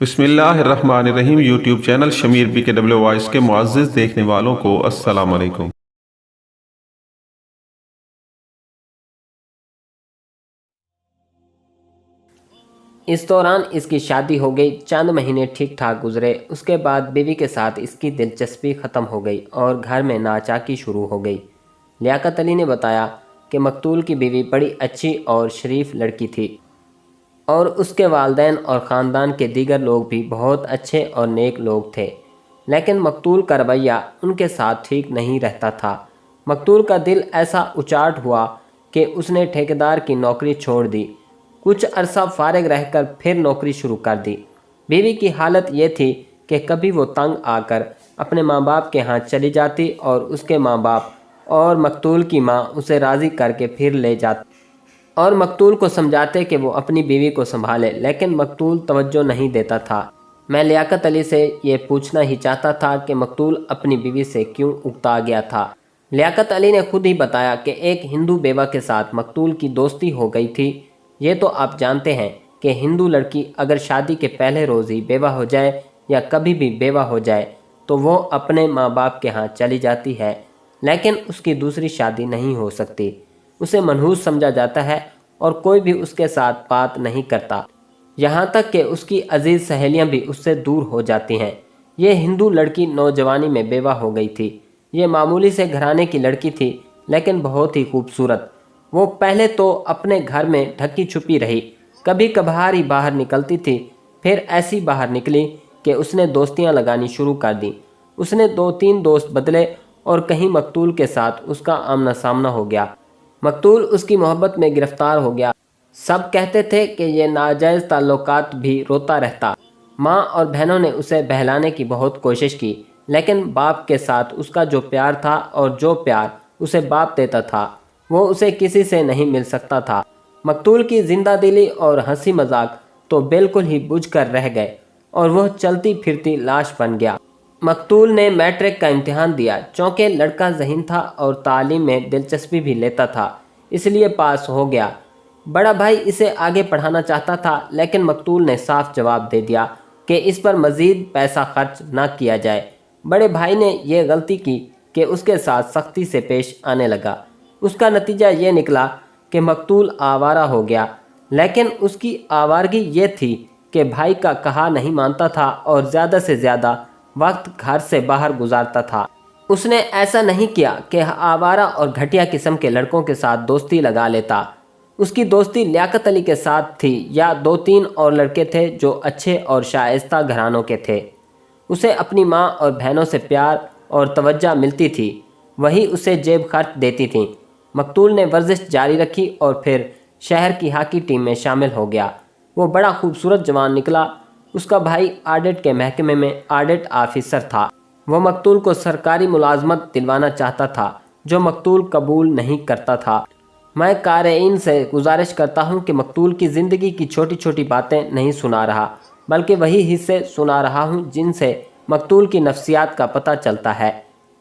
بسم اللہ الرحمن الرحیم یوٹیوب چینل شمیر BKW وائس کے معزز دیکھنے والوں کو السلام علیکم۔ اس دوران اس کی شادی ہو گئی۔ چند مہینے ٹھیک ٹھاک گزرے، اس کے بعد بیوی کے ساتھ اس کی دلچسپی ختم ہو گئی اور گھر میں ناچاکی شروع ہو گئی۔ لیاقت علی نے بتایا کہ مقتول کی بیوی بڑی اچھی اور شریف لڑکی تھی اور اس کے والدین اور خاندان کے دیگر لوگ بھی بہت اچھے اور نیک لوگ تھے، لیکن مقتول کا رویہ ان کے ساتھ ٹھیک نہیں رہتا تھا۔ مقتول کا دل ایسا اچاٹ ہوا کہ اس نے ٹھیکیدار کی نوکری چھوڑ دی، کچھ عرصہ فارغ رہ کر پھر نوکری شروع کر دی۔ بیوی کی حالت یہ تھی کہ کبھی وہ تنگ آ کر اپنے ماں باپ کے ہاں چلی جاتی اور اس کے ماں باپ اور مقتول کی ماں اسے راضی کر کے پھر لے جاتے اور مقتول کو سمجھاتے کہ وہ اپنی بیوی کو سنبھالے، لیکن مقتول توجہ نہیں دیتا تھا۔ میں لیاقت علی سے یہ پوچھنا ہی چاہتا تھا کہ مقتول اپنی بیوی سے کیوں اکتا گیا تھا۔ لیاقت علی نے خود ہی بتایا کہ ایک ہندو بیوہ کے ساتھ مقتول کی دوستی ہو گئی تھی۔ یہ تو آپ جانتے ہیں کہ ہندو لڑکی اگر شادی کے پہلے روز ہی بیوہ ہو جائے یا کبھی بھی بیوہ ہو جائے تو وہ اپنے ماں باپ کے ہاں چلی جاتی ہے، لیکن اس کی دوسری شادی نہیں ہو سکتی۔ اسے منحوس سمجھا جاتا ہے اور کوئی بھی اس کے ساتھ بات نہیں کرتا، یہاں تک کہ اس کی عزیز سہیلیاں بھی اس سے دور ہو جاتی ہیں۔ یہ ہندو لڑکی نوجوانی میں بیوہ ہو گئی تھی۔ یہ معمولی سے گھرانے کی لڑکی تھی، لیکن بہت ہی خوبصورت۔ وہ پہلے تو اپنے گھر میں ڈھکی چھپی رہی، کبھی کبھار ہی باہر نکلتی تھی، پھر ایسی باہر نکلی کہ اس نے دوستیاں لگانی شروع کر دیں۔ اس نے 2-3 دوست بدلے اور کہیں مقتول کے ساتھ اس کا آمنا سامنا ہو گیا۔ مقتول اس کی محبت میں گرفتار ہو گیا۔ سب کہتے تھے کہ یہ ناجائز تعلقات بھی روتا رہتا۔ ماں اور بہنوں نے اسے بہلانے کی بہت کوشش کی، لیکن باپ کے ساتھ اس کا جو پیار تھا اور جو پیار اسے باپ دیتا تھا وہ اسے کسی سے نہیں مل سکتا تھا۔ مقتول کی زندہ دلی اور ہنسی مذاق تو بالکل ہی بجھ کر رہ گئے اور وہ چلتی پھرتی لاش بن گیا۔ مقتول نے میٹرک کا امتحان دیا، چونکہ لڑکا ذہین تھا اور تعلیم میں دلچسپی بھی لیتا تھا، اس لیے پاس ہو گیا۔ بڑا بھائی اسے آگے پڑھانا چاہتا تھا، لیکن مقتول نے صاف جواب دے دیا کہ اس پر مزید پیسہ خرچ نہ کیا جائے۔ بڑے بھائی نے یہ غلطی کی کہ اس کے ساتھ سختی سے پیش آنے لگا۔ اس کا نتیجہ یہ نکلا کہ مقتول آوارہ ہو گیا، لیکن اس کی آوارگی یہ تھی کہ بھائی کا کہا نہیں مانتا تھا اور زیادہ سے زیادہ وقت گھر سے باہر گزارتا تھا۔ اس نے ایسا نہیں کیا کہ آوارہ اور گھٹیا قسم کے لڑکوں کے ساتھ دوستی لگا لیتا۔ اس کی دوستی لیاقت علی کے ساتھ تھی یا 2-3 اور لڑکے تھے جو اچھے اور شائستہ گھرانوں کے تھے۔ اسے اپنی ماں اور بہنوں سے پیار اور توجہ ملتی تھی، وہی اسے جیب خرچ دیتی تھیں۔ مقتول نے ورزش جاری رکھی اور پھر شہر کی ہاکی ٹیم میں شامل ہو گیا۔ وہ بڑا خوبصورت جوان نکلا۔ اس کا بھائی آڈٹ کے محکمے میں آڈٹ آفیسر تھا۔ وہ مقتول کو سرکاری ملازمت دلوانا چاہتا تھا، جو مقتول قبول نہیں کرتا تھا۔ میں قارئین سے گزارش کرتا ہوں کہ مقتول کی زندگی کی چھوٹی چھوٹی باتیں نہیں سنا رہا، بلکہ وہی حصے سنا رہا ہوں جن سے مقتول کی نفسیات کا پتہ چلتا ہے۔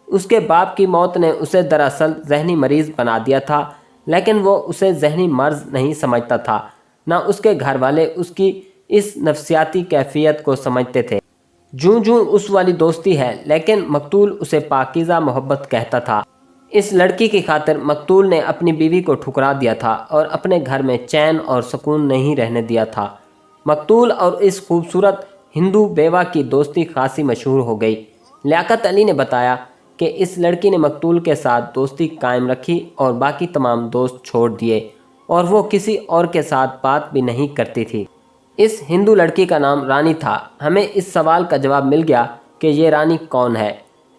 اس کے باپ کی موت نے اسے دراصل ذہنی مریض بنا دیا تھا، لیکن وہ اسے ذہنی مرض نہیں سمجھتا تھا، نہ اس کے گھر والے اس کی اس نفسیاتی کیفیت کو سمجھتے تھے۔ جوں جوں اس والی دوستی ہے، لیکن مقتول اسے پاکیزہ محبت کہتا تھا۔ اس لڑکی کی خاطر مقتول نے اپنی بیوی کو ٹھکرا دیا تھا اور اپنے گھر میں چین اور سکون نہیں رہنے دیا تھا۔ مقتول اور اس خوبصورت ہندو بیوہ کی دوستی خاصی مشہور ہو گئی۔ لیاقت علی نے بتایا کہ اس لڑکی نے مقتول کے ساتھ دوستی قائم رکھی اور باقی تمام دوست چھوڑ دیے، اور وہ کسی اور کے ساتھ بات بھی نہیں کرتی تھی۔ اس ہندو لڑکی کا نام رانی تھا۔ ہمیں اس سوال کا جواب مل گیا کہ یہ رانی کون ہے۔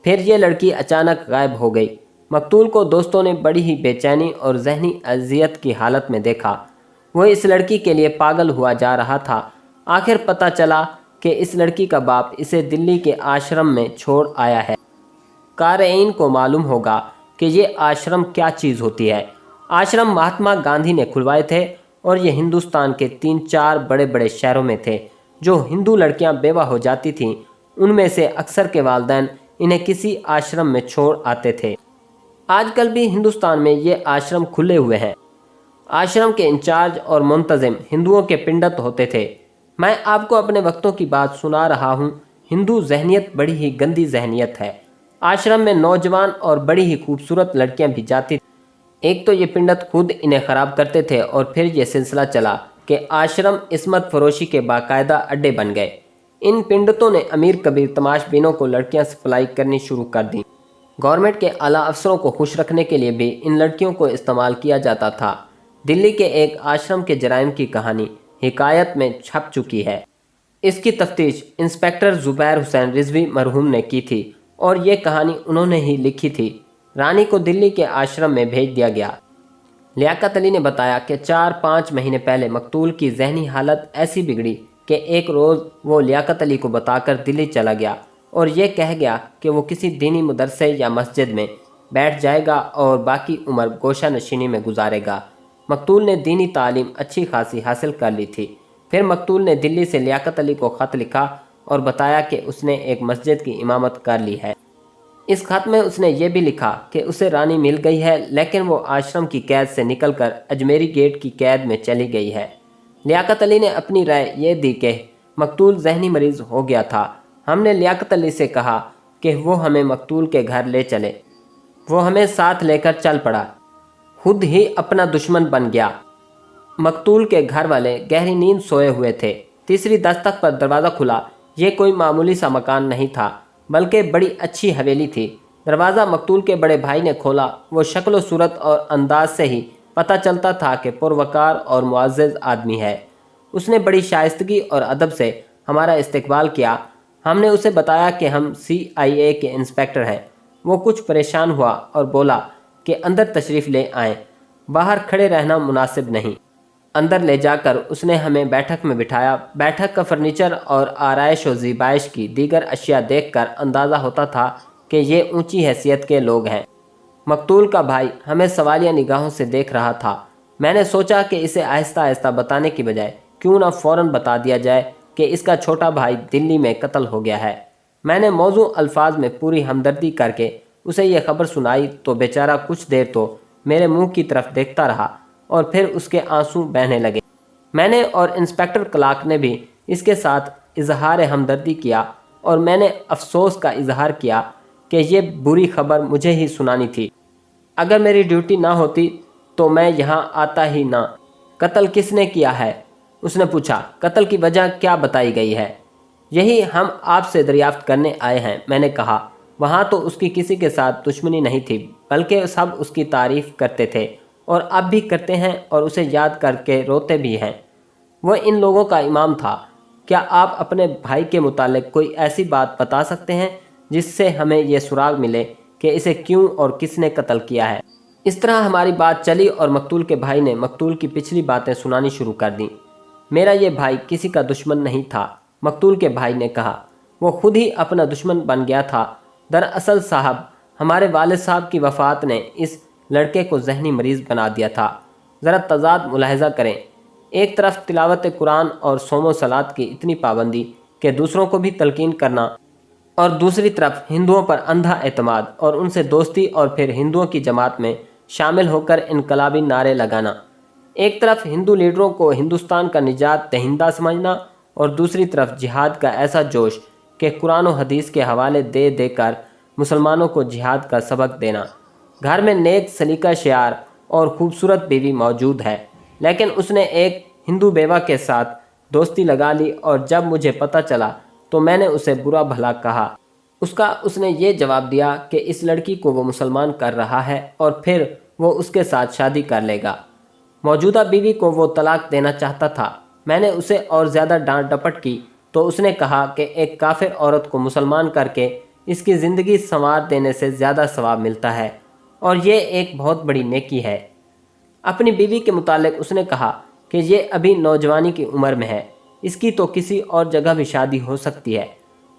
پھر یہ لڑکی اچانک غائب ہو گئی۔ مقتول کو دوستوں نے بڑی ہی بے چینی اور ذہنی اذیت کی حالت میں دیکھا۔ وہ اس لڑکی کے لیے پاگل ہوا جا رہا تھا۔ آخر پتہ چلا کہ اس لڑکی کا باپ اسے دلی کے آشرم میں چھوڑ آیا ہے۔ قارئین کو معلوم ہوگا کہ یہ آشرم کیا چیز ہوتی ہے۔ آشرم مہاتما گاندھی نے کھلوائے تھے اور یہ ہندوستان کے 3-4 بڑے بڑے شہروں میں تھے۔ جو ہندو لڑکیاں بیوہ ہو جاتی تھیں، ان میں سے اکثر کے والدین انہیں کسی آشرم میں چھوڑ آتے تھے۔ آج کل بھی ہندوستان میں یہ آشرم کھلے ہوئے ہیں۔ آشرم کے انچارج اور منتظم ہندوؤں کے پنڈت ہوتے تھے۔ मैं आपको अपने वक्तों की बात सुना रहा हूँ। हिंदू जहनियत बड़ी ही गंदी जहनियत है। आश्रम में नौजवान और बड़ी ही खूबसूरत लड़कियां भी जाती थीं। एक तो ये पिंडत खुद इन्हें ख़राब करते थे और फिर ये सिलसिला चला कि आश्रम इस्मत फरोशी के बाकायदा अड्डे बन गए। इन पिंडतों ने अमीर कबीर तमाशबीनों को लड़कियां सप्लाई करनी शुरू कर दी। गवर्नमेंट के आला अफसरों को खुश रखने के लिए भी इन लड़कियों को इस्तेमाल किया जाता था। दिल्ली के एक आश्रम के जराइम की कहानी हिकायत में छप चुकी है। इसकी तफ्तीश इंस्पेक्टर ज़ुबैर हुसैन रिजवी मरहूम ने की थी और ये कहानी उन्होंने ही लिखी थी। रानी को दिल्ली के आश्रम में भेज दिया गया। लियाकत अली ने बताया कि 4-5 महीने पहले मकतूल की जहनी हालत ऐसी बिगड़ी कि एक रोज़ वो लियाकत अली को बताकर दिल्ली चला गया और ये कह गया कि वो किसी दीनी मदरसे या मस्जिद में बैठ जाएगा और बाकी उम्र गोशा नशीनी में गुजारेगा। मकतूल ने दीनी तालीम अच्छी खासी हासिल कर ली थी। फिर मकतूल ने दिल्ली से लियाकत अली को ख़त लिखा और बताया कि उसने एक मस्जिद की इमामत कर ली है। इस खत में उसने ये भी लिखा कि उसे रानी मिल गई है, लेकिन वो आश्रम की कैद से निकलकर अजमेरी गेट की कैद में चली गई है। लियाकत अली ने अपनी राय ये दी कि मकतूल जहनी मरीज़ हो गया था। हमने लियाकत अली से कहा कि वो हमें मकतूल के घर ले चले। वो हमें साथ लेकर चल पड़ा, खुद ही अपना दुश्मन बन गया। मकतूल के घर वाले गहरी नींद सोए हुए थे। तीसरी दस्तक पर दरवाज़ा खुला। ये कोई मामूली सा मकान नहीं था, बल्कि बड़ी अच्छी हवेली थी। दरवाज़ा मकतूल के बड़े भाई ने खोला। वो शक्ल सूरत और अंदाज से ही पता चलता था कि पुरवकार और मुअज़्ज़ज़ आदमी है। उसने बड़ी शाइस्तगी और अदब से हमारा इस्तकबाल किया। हमने उसे बताया कि हम CIA के इंस्पेक्टर हैं। वो कुछ परेशान हुआ और बोला कि अंदर तशरीफ़ ले आएं, बाहर खड़े रहना मुनासिब नहीं। अंदर ले जाकर उसने हमें बैठक में बिठाया। बैठक का फर्नीचर और आराइश व ज़ीबाइश की दीगर अशिया देखकर अंदाज़ा होता था कि ये ऊंची हैसियत के लोग हैं। मकतूल का भाई हमें सवालिया निगाहों से देख रहा था। मैंने सोचा कि इसे आहिस्ता आहिस्ता बताने की बजाय क्यों ना फ़ौरन बता दिया जाए कि इसका छोटा भाई दिल्ली में कत्ल हो गया है। मैंने मौजू अल्फाज में पूरी हमदर्दी करके उसे यह खबर सुनाई तो बेचारा कुछ देर तो मेरे मुंह की तरफ देखता रहा और फिर उसके आंसू बहने लगे। मैंने और इंस्पेक्टर क्लार्क ने भी इसके साथ इजहार हमदर्दी किया और मैंने अफसोस का इजहार किया कि ये बुरी खबर मुझे ही सुनानी थी। अगर मेरी ड्यूटी ना होती तो मैं यहाँ आता ही ना। कत्ल किसने किया है? उसने पूछा। कत्ल की वजह क्या बताई गई है? यही हम आपसे दरियाफ्त करने आए हैं, मैंने कहा। वहाँ तो उसकी किसी के साथ दुश्मनी नहीं थी, बल्कि सब उसकी तारीफ़ करते थे और अब भी करते हैं और उसे याद करके रोते भी हैं। वह इन लोगों का इमाम था। क्या आप अपने भाई के मुतालिक कोई ऐसी बात बता सकते हैं जिससे हमें यह सुराग मिले कि इसे क्यों और किसने कत्ल किया है? इस तरह हमारी बात चली और मकतूल के भाई ने मकतूल की पिछली बातें सुनानी शुरू कर दी। मेरा ये भाई किसी का दुश्मन नहीं था, मकतूल के भाई ने कहा। वो खुद ही अपना दुश्मन बन गया था। दरअसल साहब, हमारे वालिद साहब की वफ़ात ने इस लड़के को जहनी मरीज़ बना दिया था। ज़रा तज़ाद मुलाहिज़ा करें। एक तरफ तिलावत कुरान और सोमो सलात की इतनी पाबंदी कि दूसरों को भी तलकीन करना, और दूसरी तरफ हिंदुओं पर अंधा एतमाद और उनसे दोस्ती, और फिर हिंदुओं की जमात में शामिल होकर इनकलाबी नारे लगाना। एक तरफ हिंदू लीडरों को हिंदुस्तान का निजात दहिंदा समझना और दूसरी तरफ जिहाद का ऐसा जोश कि कुरान और हदीस के हवाले दे देकर मुसलमानों को जिहाद का सबक देना। घर में नेक सलीका शियार और खूबसूरत बीवी मौजूद है, लेकिन उसने एक हिंदू बेवा के साथ दोस्ती लगा ली और जब मुझे पता चला तो मैंने उसे बुरा भला कहा। उसने ये जवाब दिया कि इस लड़की को वो मुसलमान कर रहा है और फिर वो उसके साथ शादी कर लेगा। मौजूदा बीवी को वो तलाक देना चाहता था। मैंने उसे और ज़्यादा डांट डपट की तो उसने कहा कि एक काफिर औरत को मुसलमान करके इसकी ज़िंदगी संवार देने से ज़्यादा सवाब मिलता है और ये एक बहुत बड़ी नेकी है। अपनी बीवी के मुतालिक उसने कहा कि ये अभी नौजवानी की उम्र में है, इसकी तो किसी और जगह भी शादी हो सकती है।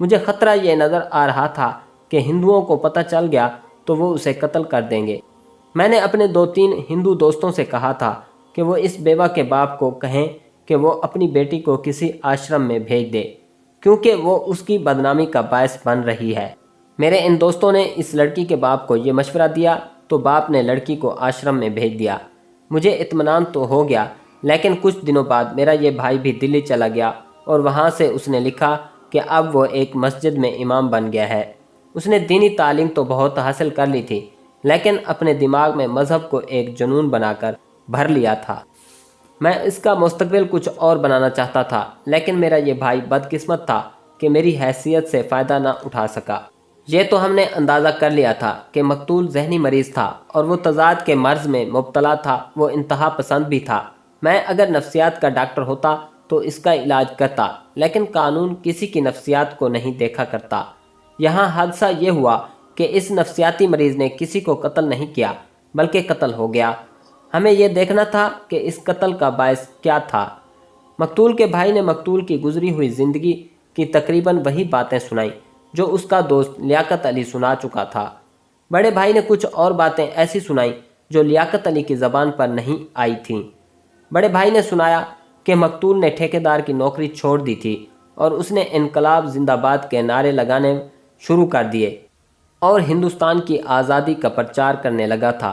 मुझे ख़तरा ये नज़र आ रहा था कि हिंदुओं को पता चल गया तो वो उसे कत्ल कर देंगे। मैंने अपने 2-3 हिंदू दोस्तों से कहा था कि वो इस बेवा के बाप को कहें कि वो अपनी बेटी को किसी आश्रम में भेज दे, क्योंकि वो उसकी बदनामी का बायस बन रही है। मेरे इन दोस्तों ने इस लड़की के बाप को ये मशवरा दिया तो बाप ने लड़की को आश्रम में भेज दिया। मुझे इत्मीनान तो हो गया, लेकिन कुछ दिनों बाद मेरा ये भाई भी दिल्ली चला गया और वहाँ से उसने लिखा कि अब वो एक मस्जिद में इमाम बन गया है। उसने दीनी तालीम तो बहुत हासिल कर ली थी, लेकिन अपने दिमाग में मज़हब को एक जुनून बनाकर भर लिया था। मैं इसका मुस्तकबिल कुछ और बनाना चाहता था, लेकिन मेरा ये भाई बदकिस्मत था कि मेरी हैसियत से फ़ायदा ना उठा सका। ये तो हमने अंदाज़ा कर लिया था कि मकतूल जहनी मरीज़ था और वो तज़ाद के मर्ज़ में मुब्तला था। वो इंतहा पसंद भी था। मैं अगर नफ्सियात का डॉक्टर होता तो इसका इलाज करता, लेकिन कानून किसी की नफ्सियात को नहीं देखा करता। यहाँ हादसा ये हुआ कि इस नफ्सियाती मरीज़ ने किसी को कत्ल नहीं किया, बल्कि कत्ल हो गया। हमें यह देखना था कि इस कत्ल का बायस क्या था। मकतूल के भाई ने मकतूल की गुजरी हुई ज़िंदगी की तकरीबन वही बातें सुनाई जो उसका दोस्त लियाकत अली सुना चुका था। बड़े भाई ने कुछ और बातें ऐसी सुनाई जो लियाकत अली की ज़बान पर नहीं आई थीं। बड़े भाई ने सुनाया कि मकतूल ने ठेकेदार की नौकरी छोड़ दी थी और उसने इनकलाब जिंदाबाद के नारे लगाने शुरू कर दिए और हिंदुस्तान की आज़ादी का प्रचार करने लगा था।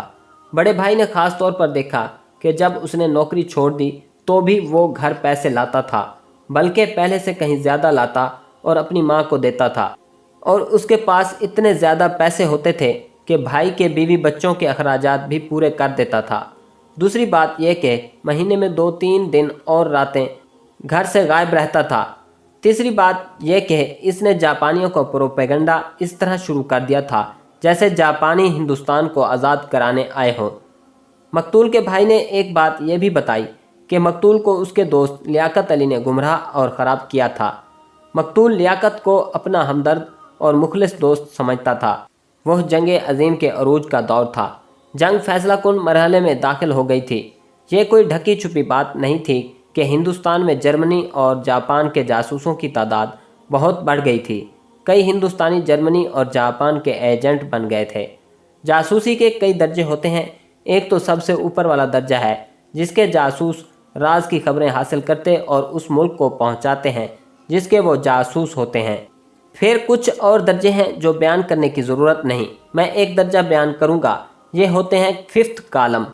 बड़े भाई ने ख़ास तौर पर देखा कि जब उसने नौकरी छोड़ दी तो भी वो घर पैसे लाता था, बल्कि पहले से कहीं ज़्यादा लाता और अपनी माँ को देता था। और उसके पास इतने ज़्यादा पैसे होते थे कि भाई के बीवी बच्चों के अखराजात भी पूरे कर देता था। दूसरी बात यह कि महीने में 2-3 दिन और रातें घर से गायब रहता था। तीसरी बात यह कि इसने जापानियों को प्रोपेगेंडा इस तरह शुरू कर दिया था जैसे जापानी हिंदुस्तान को आज़ाद कराने आए हों। मकतूल के भाई ने एक बात यह भी बताई कि मकतूल को उसके दोस्त लियाकत अली ने गुमराह और ख़राब किया था। मकतूल लियाकत को अपना हमदर्द और मुखलिस दोस्त समझता था। वह जंग अजीम के अरूज का दौर था। जंग फैसला कुन मरहले में दाखिल हो गई थी। ये कोई ढकी छुपी बात नहीं थी कि हिंदुस्तान में जर्मनी और जापान के जासूसों की तादाद बहुत बढ़ गई थी। कई हिंदुस्तानी जर्मनी और जापान के एजेंट बन गए थे। जासूसी के कई दर्जे होते हैं। एक तो सबसे ऊपर वाला दर्जा है जिसके जासूस राज की खबरें हासिल करते और उस मुल्क को पहुंचाते हैं जिसके वो जासूस होते हैं। फिर कुछ और दर्जे हैं जो बयान करने की ज़रूरत नहीं। मैं एक दर्जा बयान करूंगा। ये होते हैं 5th कॉलम।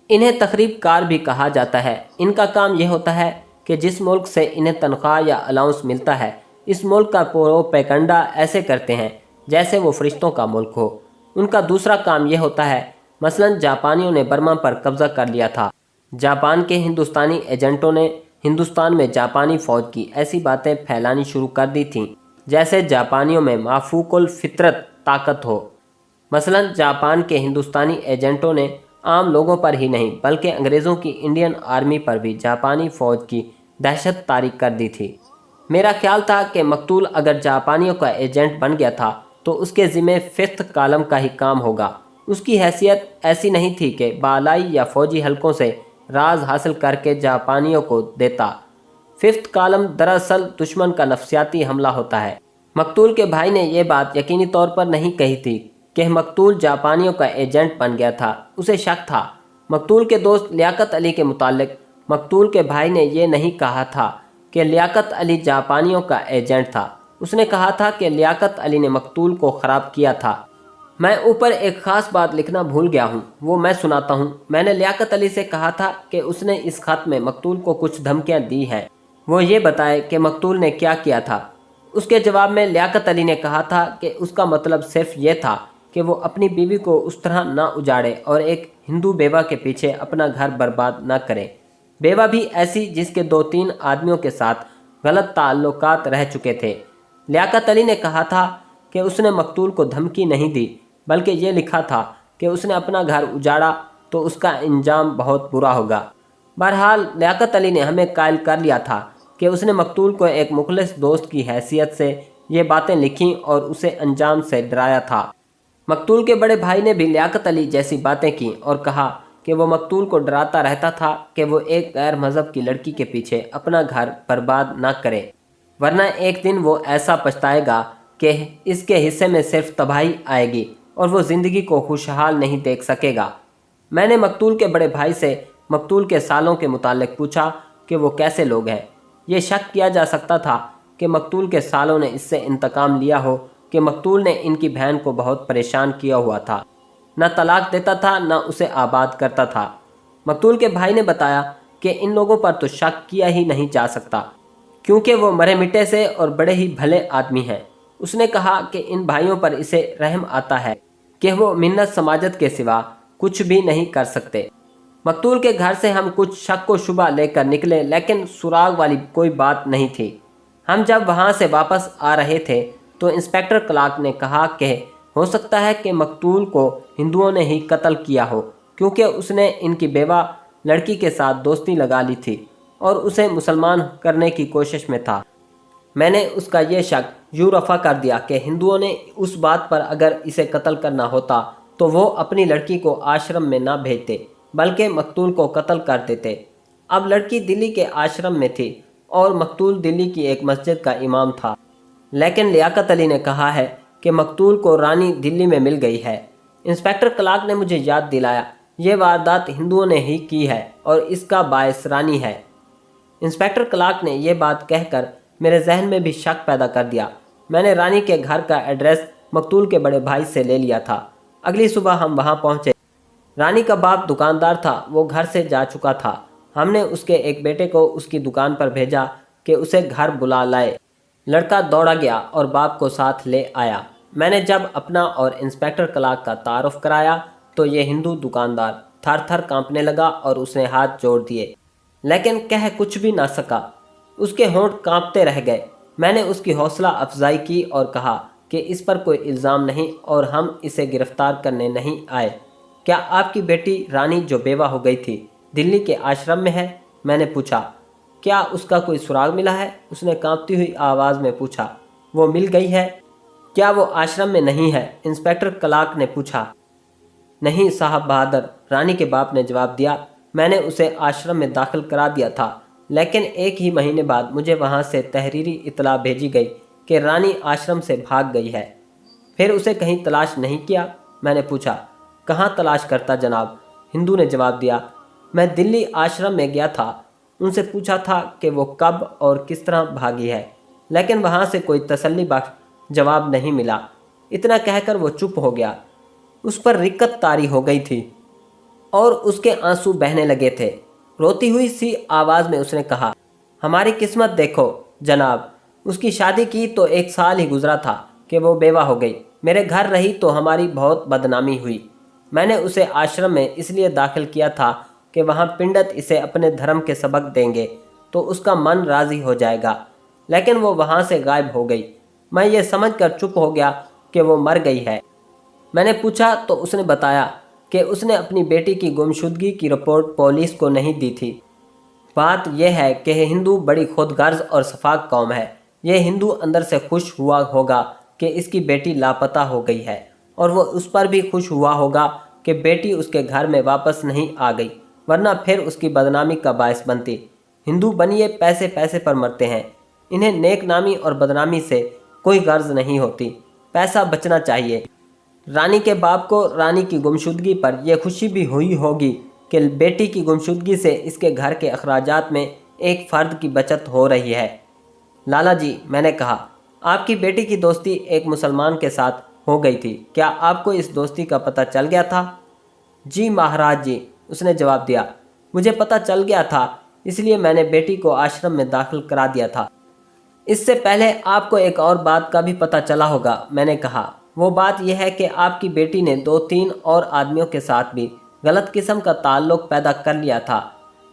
इन्हें तखरीब कार भी कहा जाता है। इनका काम यह होता है कि जिस मुल्क से इन्हें तनख्वाह या अलाउंस मिलता है, इस मुल्क का प्रोपेगेंडा ऐसे करते हैं जैसे वो फरिश्तों का मुल्क हो। उनका दूसरा काम यह होता है, मसलन जापानियों ने बर्मा पर कब्जा कर लिया था। जापान के हिंदुस्तानी एजेंटों ने हिंदुस्तान में जापानी फ़ौज की ऐसी बातें फैलानी शुरू कर दी थीं जैसे जापानियों में माफूकुल फितरत ताकत हो। मसलन जापान के हिंदुस्तानी एजेंटों ने आम लोगों पर ही नहीं बल्कि अंग्रेज़ों की इंडियन आर्मी पर भी जापानी फ़ौज की दहशत तारी कर दी थी। मेरा ख्याल था कि मकतूल अगर जापानियों का एजेंट बन गया था तो उसके ज़िम्मे 5th कॉलम का ही काम होगा। उसकी हैसियत ऐसी नहीं थी कि बालाई या फ़ौजी हलकों से राज हासिल करके जापानियों को देता। 5th कॉलम दरअसल दुश्मन का नफ्सियाती हमला होता है। मकतूल के भाई ने यह बात यकीनी तौर पर नहीं कही थी कि मकतूल जापानियों का एजेंट बन गया था। उसे शक था। मकतूल के दोस्त लियाकत अली के मुतालिक मकतूल के भाई ने यह नहीं कहा था कि लियाकत अली जापानियों का एजेंट था। उसने कहा था कि लियाकत अली ने मकतूल को ख़राब किया था। मैं ऊपर एक ख़ास बात लिखना भूल गया हूँ, वो मैं सुनाता हूँ। मैंने लियाकत अली से कहा था कि उसने इस ख़त में मकतूल को कुछ धमकियाँ दी हैं, वो ये बताए कि मकतूल ने क्या किया था। उसके जवाब में लियाकत अली ने कहा था कि उसका मतलब सिर्फ ये था कि वो अपनी बीवी को उस तरह ना उजाड़े और एक हिंदू बेवा के पीछे अपना घर बर्बाद ना करे। बेवा भी ऐसी जिसके 2-3 आदमियों के साथ गलत ताल्लुकात रह चुके थे। लियाकत अली ने कहा था कि उसने मकतूल को धमकी नहीं दी, बल्कि ये लिखा था कि उसने अपना घर उजाड़ा तो उसका अंजाम बहुत बुरा होगा। बहरहाल लियाकत अली ने हमें कायल कर लिया था कि उसने मकतूल को एक मुखलिस दोस्त की हैसियत से ये बातें लिखीं और उसे अंजाम से डराया था। मकतूल के बड़े भाई ने भी लियाकत अली जैसी बातें की और कहा कि वो मकतूल को डराता रहता था कि वो एक गैर मज़हब की लड़की के पीछे अपना घर बर्बाद ना करे, वरना एक दिन वो ऐसा पछताएगा कि इसके हिस्से में सिर्फ तबाही आएगी और वो ज़िंदगी को खुशहाल नहीं देख सकेगा। मैंने मकतूल के बड़े भाई से मकतूल के सालों के मुतालिक पूछा कि वो कैसे लोग हैं। ये शक किया जा सकता था कि मकतूल के सालों ने इससे इंतकाम लिया हो कि मकतूल ने इनकी बहन को बहुत परेशान किया हुआ था, न तलाक देता था न उसे आबाद करता था। मकतूल के भाई ने बताया कि इन लोगों पर तो शक किया ही नहीं जा सकता क्योंकि वो मरे मिटे से और बड़े ही भले आदमी हैं। उसने कहा कि इन भाइयों पर इसे रहम आता है कि वो मिन्नत समाजत के सिवा कुछ भी नहीं कर सकते। मकतूल के घर से हम कुछ शक व शुबा लेकर निकले, लेकिन सुराग वाली कोई बात नहीं थी। हम जब वहाँ से वापस आ रहे थे तो इंस्पेक्टर क्लार्क ने कहा कि हो सकता है कि मकतूल को हिंदुओं ने ही कत्ल किया हो, क्योंकि उसने इनकी बेवा लड़की के साथ दोस्ती लगा ली थी और उसे मुसलमान करने की कोशिश में था। मैंने उसका ये शक यूँ रफ़ा कर दिया कि हिंदुओं ने उस बात पर अगर इसे कत्ल करना होता तो वो अपनी लड़की को आश्रम में ना भेजते, बल्कि मकतूल को कत्ल कर देते। अब लड़की दिल्ली के आश्रम में थी और मकतूल दिल्ली की एक मस्जिद का इमाम था। लेकिन लियाकत अली ने कहा है कि मकतूल को रानी दिल्ली में मिल गई है। इंस्पेक्टर क्लार्क ने मुझे याद दिलाया, ये वारदात हिंदुओं ने ही की है और इसका बायस रानी है। इंस्पेक्टर क्लार्क ने यह बात कहकर मेरे जहन में भी शक पैदा कर दिया। मैंने रानी के घर का एड्रेस मकतूल के बड़े भाई से ले लिया था। अगली सुबह हम वहां पहुंचे। रानी का बाप दुकानदार था, वो घर से जा चुका था। हमने उसके एक बेटे को उसकी दुकान पर भेजा कि उसे घर बुला लाए। लड़का दौड़ा गया और बाप को साथ ले आया। मैंने जब अपना और इंस्पेक्टर क्लार्क का तारुफ कराया तो ये हिंदू दुकानदार थर थर कांपने लगा और उसने हाथ जोड़ दिए, लेकिन कह कुछ भी ना सका। उसके होंठ कांपते रह गए। मैंने उसकी हौसला अफजाई की और कहा कि इस पर कोई इल्ज़ाम नहीं और हम इसे गिरफ्तार करने नहीं आए। क्या आपकी बेटी रानी जो बेवा हो गई थी दिल्ली के आश्रम में है? मैंने पूछा। क्या उसका कोई सुराग मिला है? उसने कांपती हुई आवाज़ में पूछा। वो मिल गई है? क्या वो आश्रम में नहीं है? इंस्पेक्टर क्लार्क ने पूछा। नहीं साहब बहादुर, रानी के बाप ने जवाब दिया। मैंने उसे आश्रम में दाखिल करा दिया था, लेकिन एक ही महीने बाद मुझे वहाँ से तहरीरी इतला भेजी गई कि रानी आश्रम से भाग गई है। फिर उसे कहीं तलाश नहीं किया? मैंने पूछा। कहाँ तलाश करता जनाब? हिंदू ने जवाब दिया। मैं दिल्ली आश्रम में गया था, उनसे पूछा था कि वो कब और किस तरह भागी है, लेकिन वहाँ से कोई तसल्ली बख्श जवाब नहीं मिला। इतना कहकर वो चुप हो गया। उस पर रिक्कत तारी हो गई थी और उसके आंसू बहने लगे थे। रोती हुई सी आवाज़ में उसने कहा, हमारी किस्मत देखो जनाब, उसकी शादी की तो 1 साल ही गुजरा था कि वो बेवा हो गई। मेरे घर रही तो हमारी बहुत बदनामी हुई। मैंने उसे आश्रम में इसलिए दाखिल किया था कि वहाँ पंडित इसे अपने धर्म के सबक देंगे तो उसका मन राज़ी हो जाएगा, लेकिन वो वहाँ से गायब हो गई। मैं ये समझकर चुप हो गया कि वो मर गई है। मैंने पूछा तो उसने बताया कि उसने अपनी बेटी की गुमशुदगी की रिपोर्ट पुलिस को नहीं दी थी। बात यह है कि हिंदू बड़ी खुदगर्ज और शफाक कौम है। ये हिंदू अंदर से खुश हुआ होगा कि इसकी बेटी लापता हो गई है, और वो उस पर भी खुश हुआ होगा कि बेटी उसके घर में वापस नहीं आ गई, वरना फिर उसकी बदनामी का बायस बनती। हिंदू बनिए पैसे पैसे पर मरते हैं। इन्हें नेक नामी और बदनामी से कोई गर्ज नहीं होती। पैसा बचना चाहिए। रानी के बाप को रानी की गुमशुदगी पर यह खुशी भी हुई होगी कि बेटी की गुमशुदगी से इसके घर के अखराजात में एक फ़र्द की बचत हो रही है। लाला जी, मैंने कहा, आपकी बेटी की दोस्ती एक मुसलमान के साथ हो गई थी। क्या आपको इस दोस्ती का पता चल गया था? जी महाराज जी, उसने जवाब दिया। मुझे पता चल गया था, इसलिए मैंने बेटी को आश्रम में दाखिल करा दिया था। इससे पहले आपको एक और बात का भी पता चला होगा, मैंने कहा। वो बात यह है कि आपकी बेटी ने 2-3 और आदमियों के साथ भी गलत किस्म का ताल्लुक पैदा कर लिया था।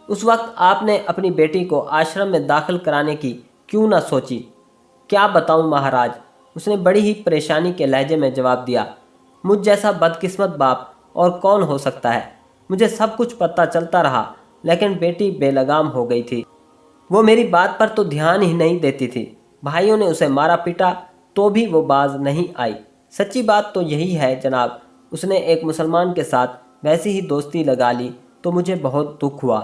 उस वक्त आपने अपनी बेटी को आश्रम में दाखिल कराने की क्यों ना सोची? क्या बताऊं महाराज, उसने बड़ी ही परेशानी के लहजे में जवाब दिया। मुझ जैसा बदकिस्मत बाप और कौन हो सकता है? मुझे सब कुछ पता चलता रहा, लेकिन बेटी बेलगाम हो गई थी। वो मेरी बात पर तो ध्यान ही नहीं देती थी। भाइयों ने उसे मारा पीटा तो भी वो बाज नहीं आई। सच्ची बात तो यही है जनाब, उसने एक मुसलमान के साथ वैसी ही दोस्ती लगा ली तो मुझे बहुत दुख हुआ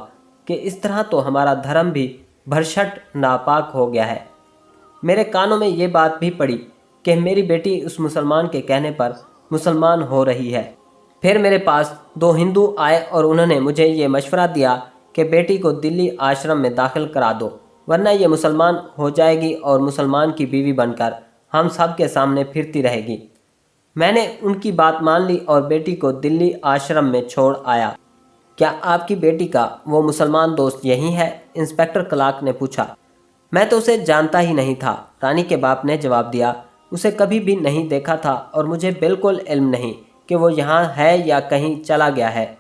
कि इस तरह तो हमारा धर्म भी भरसट नापाक हो गया है। मेरे कानों में ये बात भी पड़ी कि मेरी बेटी उस मुसलमान के कहने पर मुसलमान हो रही है। फिर मेरे पास 2 हिंदू आए और उन्होंने मुझे ये मशवरा दिया कि बेटी को दिल्ली आश्रम में दाखिल करा दो, वरना ये मुसलमान हो जाएगी और मुसलमान की बीवी बनकर हम सब के सामने फिरती रहेगी। मैंने उनकी बात मान ली और बेटी को दिल्ली आश्रम में छोड़ आया। क्या आपकी बेटी का वो मुसलमान दोस्त यही है? इंस्पेक्टर क्लार्क ने पूछा। मैं तो उसे जानता ही नहीं था, रानी के बाप ने जवाब दिया। उसे कभी भी नहीं देखा था और मुझे बिल्कुल इल्म नहीं कि वो यहाँ है या कहीं चला गया है।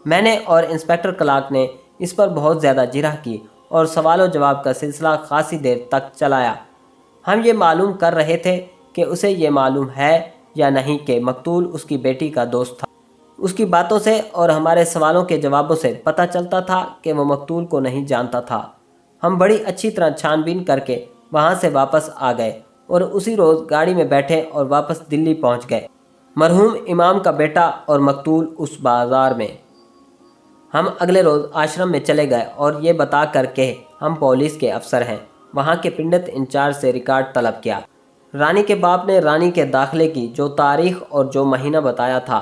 मैंने और इंस्पेक्टर क्लार्क ने इस पर बहुत ज़्यादा जिरह की और सवाल जवाब का सिलसिला खासी देर तक चलाया। हम ये मालूम कर रहे थे कि उसे ये मालूम है या नहीं कि मकतूल उसकी बेटी का दोस्त था। उसकी बातों से और हमारे सवालों के जवाबों से पता चलता था कि वो मकतूल को नहीं जानता था। हम बड़ी अच्छी तरह छानबीन करके वहाँ से वापस आ गए और उसी रोज़ गाड़ी में बैठे और वापस दिल्ली पहुँच गए। मरहूम इमाम का बेटा और मकतूल उस बाज़ार में। हम अगले रोज़ आश्रम में चले गए और ये बता कर के हम पुलिस के अफसर हैं। वहाँ के पिंडित इंचार्ज से रिकॉर्ड तलब किया। रानी के बाप ने रानी के दाखिले की जो तारीख और जो महीना बताया था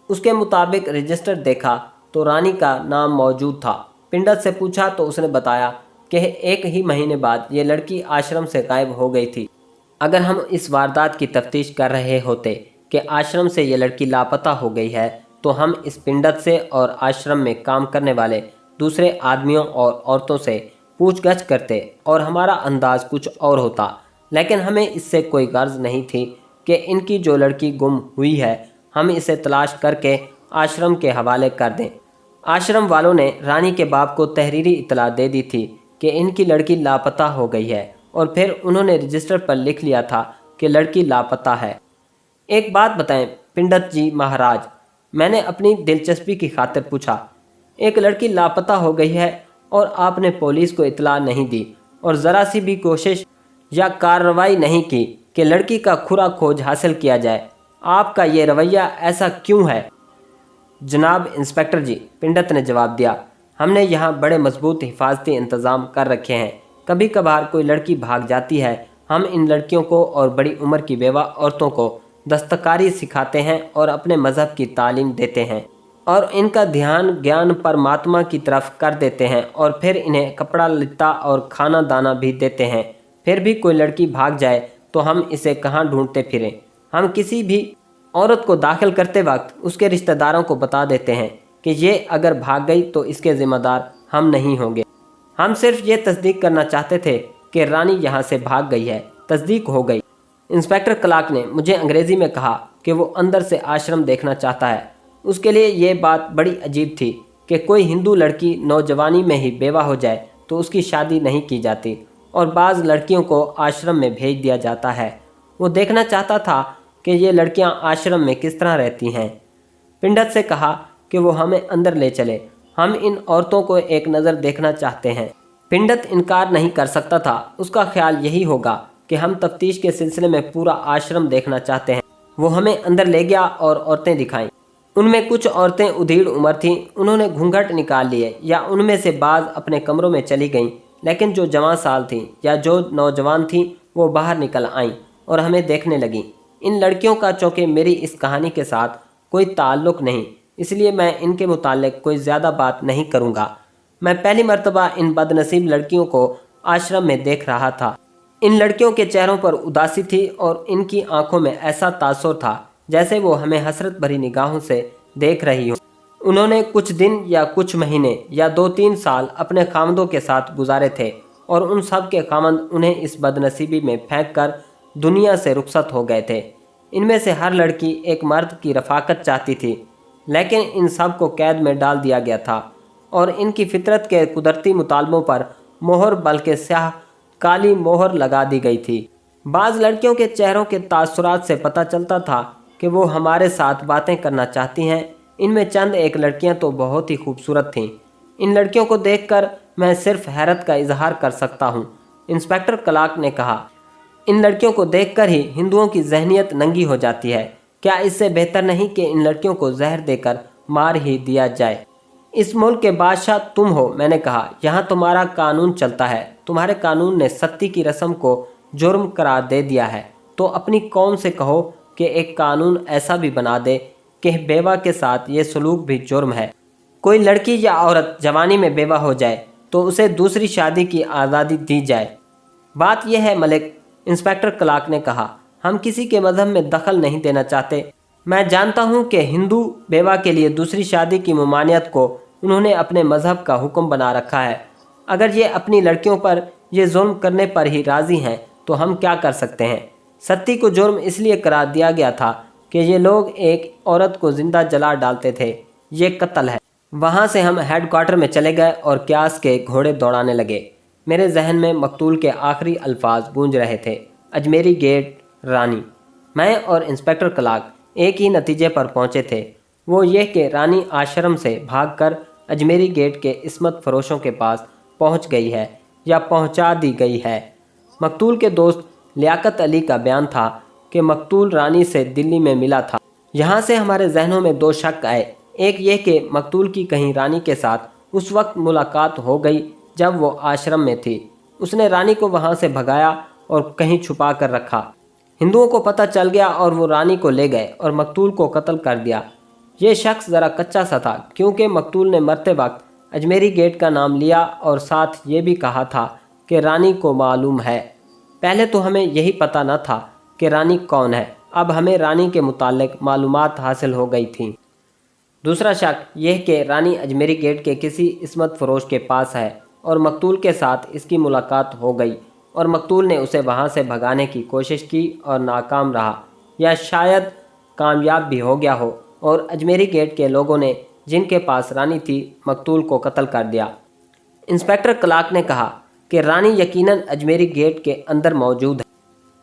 उसके मुताबिक रजिस्टर देखा तो रानी का नाम मौजूद था। पिंडित से पूछा तो उसने बताया कि 1 ही महीने बाद ये लड़की आश्रम से गायब हो गई थी। अगर हम इस वारदात की तफ्तीश कर रहे होते कि आश्रम से ये लड़की लापता हो गई है तो हम इस पिंडित से और आश्रम में काम करने वाले दूसरे आदमियों और औरतों से पूछगछ करते और हमारा अंदाज कुछ और होता। लेकिन हमें इससे कोई गर्ज नहीं थी कि इनकी जो लड़की गुम हुई है हम इसे तलाश करके आश्रम के हवाले कर दें। आश्रम वालों ने रानी के बाप को तहरीरी इतला दे दी थी कि इनकी लड़की लापता हो गई है और फिर उन्होंने रजिस्टर पर लिख लिया था कि लड़की लापता है। एक बात बताएं पिंडित जी महाराज, मैंने अपनी दिलचस्पी की खातिर पूछा। एक लड़की लापता हो गई है और आपने पुलिस को इतला नहीं दी और ज़रा सी भी कोशिश या कार्रवाई नहीं की कि लड़की का खुरा खोज हासिल किया जाए। आपका ये रवैया ऐसा क्यों है? जनाब इंस्पेक्टर जी, पिंडित ने जवाब दिया, हमने यहाँ बड़े मजबूत हिफाजती इंतज़ाम कर रखे हैं। कभी कभार कोई लड़की भाग जाती है, हम इन लड़कियों को और बड़ी उम्र की बेवा औरतों को दस्तकारी सिखाते हैं और अपने मज़हब की तालीम देते हैं और इनका ध्यान ज्ञान परमात्मा की तरफ कर देते हैं और फिर इन्हें कपड़ा लत्ता और खाना दाना भी देते हैं। फिर भी कोई लड़की भाग जाए तो हम इसे कहाँ ढूंढते फिरें? हम किसी भी औरत को दाखिल करते वक्त उसके रिश्तेदारों को बता देते हैं कि ये अगर भाग गई तो इसके ज़िम्मेदार हम नहीं होंगे। हम सिर्फ ये तस्दीक करना चाहते थे कि रानी यहाँ से भाग गई है। तस्दीक हो गई। इंस्पेक्टर क्लार्क ने मुझे अंग्रेज़ी में कहा कि वो अंदर से आश्रम देखना चाहता है। उसके लिए ये बात बड़ी अजीब थी कि कोई हिंदू लड़की नौजवानी में ही बेवा हो जाए तो उसकी शादी नहीं की जाती और बाज़ लड़कियों को आश्रम में भेज दिया जाता है। वो देखना चाहता था कि ये लड़कियां आश्रम में किस तरह रहती हैं। पिंडित से कहा कि वो हमें अंदर ले चले, हम इन औरतों को एक नज़र देखना चाहते हैं। पिंडित इनकार नहीं कर सकता था। उसका ख्याल यही होगा कि हम तफ्तीश के सिलसिले में पूरा आश्रम देखना चाहते हैं। वो हमें अंदर ले गया और औरतें दिखाईं। उनमें कुछ औरतें उधेड़ उम्र थीं, उन्होंने घूंघट निकाल लिए या उनमें से बाज़ अपने कमरों में चली गईं, लेकिन जो जवान साल थीं या जो नौजवान थीं वो बाहर निकल आईं और हमें देखने लगीं। इन लड़कियों का चूँकि मेरी इस कहानी के साथ कोई ताल्लुक़ नहीं, इसलिए मैं इनके मुताल्लिक़ कोई ज़्यादा बात नहीं करूँगा। मैं पहली मर्तबा इन बदनसीब लड़कियों को आश्रम में देख रहा था। इन लड़कियों के चेहरों पर उदासी थी और इनकी आंखों में ऐसा तासुर था जैसे वो हमें हसरत भरी निगाहों से देख रही हो। उन्होंने कुछ दिन या कुछ महीने या 2-3 साल अपने खामदों के साथ गुजारे थे और उन सब के खामद उन्हें इस बदनसीबी में फेंक कर दुनिया से रुखसत हो गए थे। इनमें से हर लड़की एक मर्द की रफ़ाकत चाहती थी, लेकिन इन सब को कैद में डाल दिया गया था और इनकी फितरत के कुदरती मुतालबों पर मोहर बल्कि स्याह काली मोहर लगा दी गई थी। बाज़ लड़कियों के चेहरों के तासुरात से पता चलता था कि वो हमारे साथ बातें करना चाहती हैं। इनमें चंद एक लड़कियां तो बहुत ही खूबसूरत थीं। इन लड़कियों को देखकर मैं सिर्फ हैरत का इजहार कर सकता हूँ। इंस्पेक्टर क्लार्क ने कहा, इन लड़कियों को देखकर ही हिंदुओं की जहनियत नंगी हो जाती है। क्या इससे बेहतर नहीं कि इन लड़कियों को जहर देकर मार ही दिया जाए? इस मुल्क के बादशाह तुम हो, मैंने कहा। यहाँ तुम्हारा कानून चलता है। तुम्हारे कानून ने सत्ती की रस्म को जुर्म करार दे दिया है, तो अपनी कौम से कहो कि एक कानून ऐसा भी बना दे कि बेवा के साथ ये सलूक भी जुर्म है। कोई लड़की या औरत जवानी में बेवा हो जाए तो उसे दूसरी शादी की आज़ादी दी जाए। बात यह है मलिक, इंस्पेक्टर क्लार्क ने कहा, हम किसी के मज़हब में दखल नहीं देना चाहते। मैं जानता हूँ कि हिंदू बेवा के लिए दूसरी शादी की ममानियत को उन्होंने अपने मज़हब का हुक्म बना रखा है। अगर ये अपनी लड़कियों पर ये जुल्म करने पर ही राज़ी हैं तो हम क्या कर सकते हैं। सत्ती को जुर्म इसलिए करार दिया गया था कि ये लोग एक औरत को ज़िंदा जला डालते थे। ये कत्ल है। वहाँ से हम हेडक्वार्टर में चले गए और क्यास के घोड़े दौड़ाने लगे। मेरे जहन में मकतूल के आखिरी अल्फाज गूंज रहे थे, अजमेरी गेट, रानी। मैं और इंस्पेक्टर क्लार्क एक ही नतीजे पर पहुँचे थे, वो ये कि रानी आश्रम से भागकर अजमेरी गेट के इस्मत फरोशों के पास पहुँच गई है या पहुँचा दी गई है। मकतूल के दोस्त लियाकत अली का बयान था कि मकतूल रानी से दिल्ली में मिला था। यहाँ से हमारे जहनों में दो शक आए। एक ये कि मकतूल की कहीं रानी के साथ उस वक्त मुलाकात हो गई जब वो आश्रम में थी। उसने रानी को वहाँ से भगाया और कहीं छुपा कर रखा। हिंदुओं को पता चल गया और वो रानी को ले गए और मकतूल को कत्ल कर दिया। ये शख्स ज़रा कच्चा सा था क्योंकि मकतूल ने मरते वक्त अजमेरी गेट का नाम लिया और साथ ये भी कहा था कि रानी को मालूम है। पहले तो हमें यही पता न था कि रानी कौन है, अब हमें रानी के मुतालिक मालूमात हासिल हो गई थी। दूसरा शक यह कि रानी अजमेरी गेट के किसी इस्मत फरोश के पास है और मकतूल के साथ इसकी मुलाकात हो गई और मकतूल ने उसे वहाँ से भगाने की कोशिश की और नाकाम रहा, या शायद कामयाब भी हो गया हो और अजमेरी गेट के लोगों ने जिनके पास रानी थी मकतूल को कत्ल कर दिया। इंस्पेक्टर क्लार्क ने कहा कि रानी यकीनन अजमेरी गेट के अंदर मौजूद है।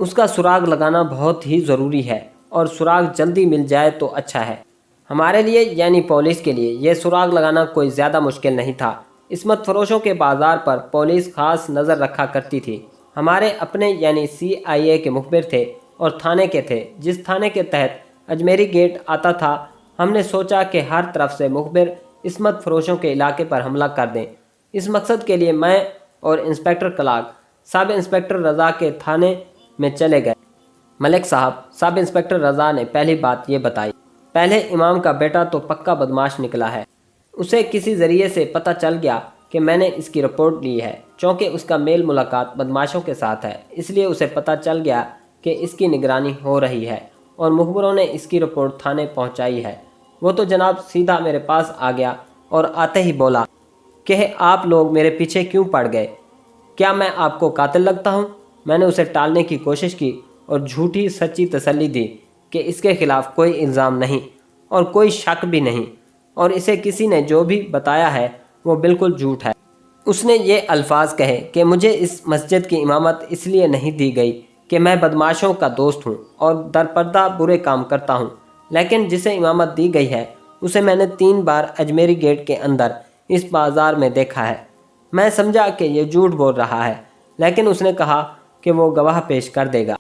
उसका सुराग लगाना बहुत ही ज़रूरी है और सुराग जल्दी मिल जाए तो अच्छा है। हमारे लिए यानी पुलिस के लिए यह सुराग लगाना कोई ज़्यादा मुश्किल नहीं था। इस्मत फरोशों के बाज़ार पर पुलिस खास नज़र रखा करती थी। हमारे अपने यानी CIA के मुखबिर थे और थाने के थे। जिस थाने के तहत अजमेरी गेट आता था, हमने सोचा कि हर तरफ से मुखबिर इस्मत फरोशों के इलाके पर हमला कर दें। इस मकसद के लिए मैं और इंस्पेक्टर क्लार्क सब इंस्पेक्टर रज़ा के थाने में चले गए। मलिक साहब, सब इंस्पेक्टर रज़ा ने पहली बात ये बताई, पहले इमाम का बेटा तो पक्का बदमाश निकला है। उसे किसी ज़रिए से पता चल गया कि मैंने इसकी रिपोर्ट ली है। चूँकि उसका मेल मुलाकात बदमाशों के साथ है, इसलिए उसे पता चल गया कि इसकी निगरानी हो रही है और मुखबरों ने इसकी रिपोर्ट थाने पहुंचाई है। वो तो जनाब सीधा मेरे पास आ गया और आते ही बोला कि आप लोग मेरे पीछे क्यों पड़ गए? क्या मैं आपको कातिल लगता हूँ? मैंने उसे टालने की कोशिश की और झूठी सच्ची तसल्ली दी कि इसके खिलाफ कोई इल्ज़ाम नहीं और कोई शक भी नहीं, और इसे किसी ने जो भी बताया है वो बिल्कुल झूठ है। उसने ये अल्फाज कहे कि मुझे इस मस्जिद की इमामत इसलिए नहीं दी गई कि मैं बदमाशों का दोस्त हूँ और दरपर्दा बुरे काम करता हूँ, लेकिन जिसे इमामत दी गई है उसे मैंने 3 बार अजमेरी गेट के अंदर इस बाज़ार में देखा है। मैं समझा कि ये झूठ बोल रहा है, लेकिन उसने कहा कि वो गवाह पेश कर देगा।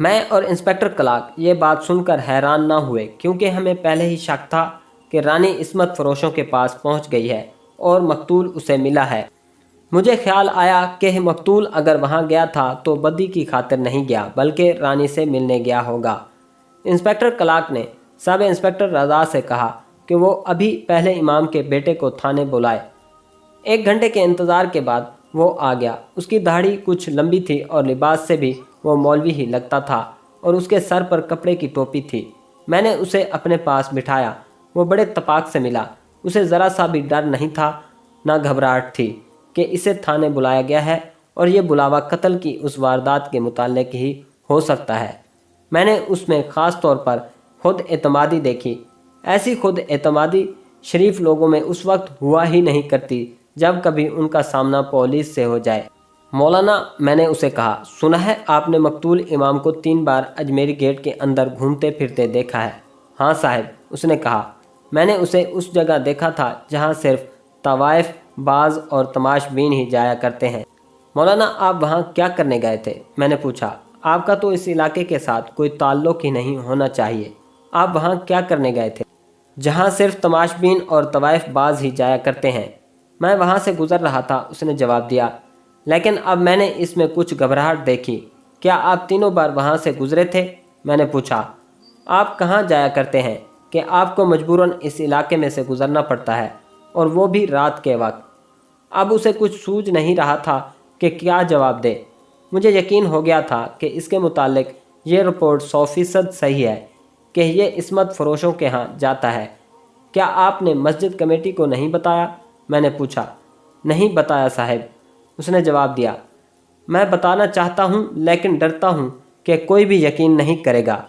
मैं और इंस्पेक्टर क्लार्क ये बात सुनकर हैरान ना हुए क्योंकि हमें पहले ही शक था कि रानी इस्मत फरोशों के पास पहुंच गई है और मकतूल उसे मिला है। मुझे ख्याल आया कि मकतूल अगर वहां गया था तो बदी की खातिर नहीं गया बल्कि रानी से मिलने गया होगा। इंस्पेक्टर क्लार्क ने सब इंस्पेक्टर रज़ा से कहा कि वो अभी पहले इमाम के बेटे को थाने बुलाए। 1 घंटे के इंतज़ार के बाद वो आ गया। उसकी दाढ़ी कुछ लंबी थी और लिबास से भी वो मौलवी ही लगता था और उसके सर पर कपड़े की टोपी थी। मैंने उसे अपने पास बिठाया। वो बड़े तपाक से मिला। उसे ज़रा सा भी डर नहीं था, ना घबराहट थी कि इसे थाने बुलाया गया है और ये बुलावा कत्ल की उस वारदात के मुताल्लिक ही हो सकता है। मैंने उसमें ख़ास तौर पर खुद एतमादी देखी। ऐसी खुद एतमादी शरीफ लोगों में उस वक्त हुआ ही नहीं करती जब कभी उनका सामना पुलिस से हो जाए। मौलाना, मैंने उसे कहा, सुना है आपने मकतूल इमाम को 3 बार अजमेरी गेट के अंदर घूमते फिरते देखा है? हाँ साहब, उसने कहा। मैंने उसे उस जगह देखा था जहाँ सिर्फ तवाइफ बाज और तमाशबीन ही जाया करते हैं। मौलाना, आप वहाँ क्या करने गए थे? मैंने पूछा। आपका तो इस इलाके के साथ कोई ताल्लुक़ ही नहीं होना चाहिए। आप वहाँ क्या करने गए थे जहाँ सिर्फ तमाशबीन और तवाइफ बाज ही जाया करते हैं? मैं वहाँ से गुज़र रहा था, उसने जवाब दिया, लेकिन अब मैंने इसमें कुछ घबराहट देखी। क्या आप 3 बार वहाँ से गुज़रे थे? मैंने पूछा। आप कहाँ जाया करते हैं कि आपको मजबूरन इस इलाके में से गुज़रना पड़ता है, और वो भी रात के वक्त? अब उसे कुछ सूझ नहीं रहा था कि क्या जवाब दे। मुझे यकीन हो गया था कि इसके मुतालिक ये रिपोर्ट 100% सही है कि ये इस्मत फरोशों के यहाँ जाता है। क्या आपने मस्जिद कमेटी को नहीं बताया? मैंने पूछा। नहीं बताया साहब, उसने जवाब दिया। میں بتانا چاہتا ہوں لیکن ڈرتا ہوں کہ کوئی بھی یقین نہیں کرے گا۔